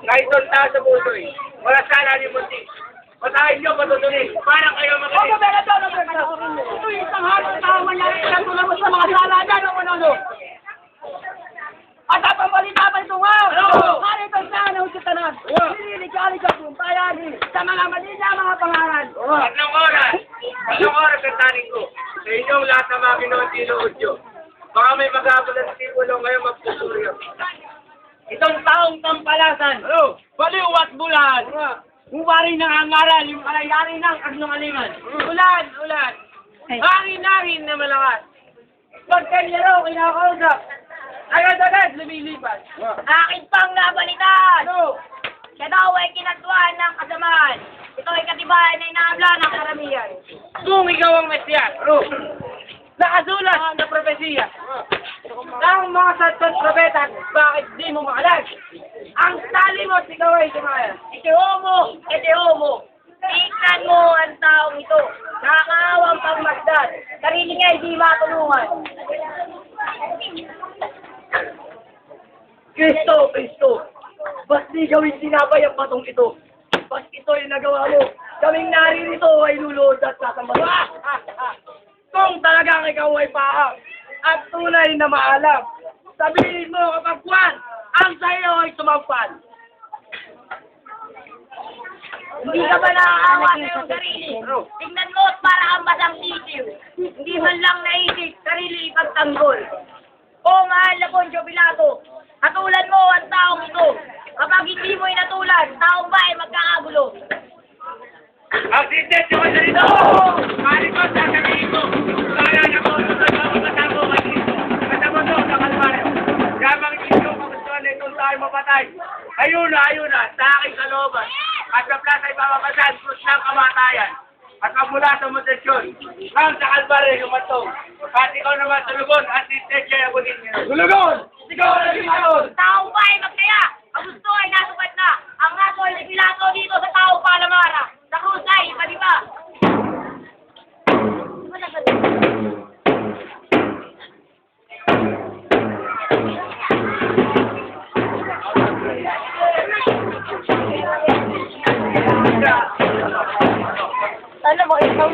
Kahit doon tayo sa puso eh. Wala sana ni Munti. Patayin nyo, patutunin. Para kayo magaling. Ito yung isang harong tao mangyari ka tulad mo sa mga sala dyan, ano. At ang balita pa ito nga, narito sana ang sitanan. Nililig-alig ang bumpayani sa mga malina mga pangalan. Tatlong oras ang tanin ko. Sa inyong lahat ng mga ginoon tinuod nyo. Baka may mag-aabot at simbolo ngayon magpusuryo. Itong taong tampalasan, baliw at bulan. Huwari ng angaral, yung kalayari ng kagnungalingan. Ulan. Hangin-hangin na malakas. Pagkanyaro, kinakausap. Agad-agad, lumilipas. Akin pang nabalitaan! Siya daw ay kinatuan ng kasamaan. Ito ay katibayan na inaabla ng karamihan. Kung ikaw ang Mesiyas, nakasulat na propesiya. Ang mga satot probetan, bakit di mo makalag? Ang tali mo, ikaw ay sumaya. Ete homo! Tignan mo ang taong ito. Nakakaawang pagmasdan. Sarili niya ay di matulungan. Kristo, ba't di gawin sinabay ang patong ito? Ba't ito'y nagawa mo? Kaming naririto ay lulod at sasamba. Kung talagang ikaw ay paang at tunay na maalam, sabihin mo kapag Juan, ang sayo ay tumampan. Hindi ka ba naaawa sa iyong sarili? Tignan mo at para kang basang sisiw. Hindi man lang naisip, sarili ipagtanggol. O mahal na Poncio Pilato, katulad mo ang taong ito. Kapag hindi mo inatulan, taong ba ay magkakagulo? Ang sintet nyo kayo dito! Kali ko, sasabihin ko. Kaya na ko, kasama kay Cristo. Kasama ko sa Kalbaryo. Yamang Cristo, kagustuhan na itong tayo mapatay. Ayun na, sa aking kalooban. At sa plaza ay mamapasan, krus ng kamatayan. At magmula sa mutasyon, hang sa Kalbaryo lumatong. At ikaw naman sa lugon, at sintet nyo yung kunin nyo. Sulugon! Ikaw na lugon! Taong ba ay magkaya? Ang gusto ay natupad na. Ang hatol ni Pilato dito sa taong Palamara. Sa krus ay iba-iba. Ano mo, ikaw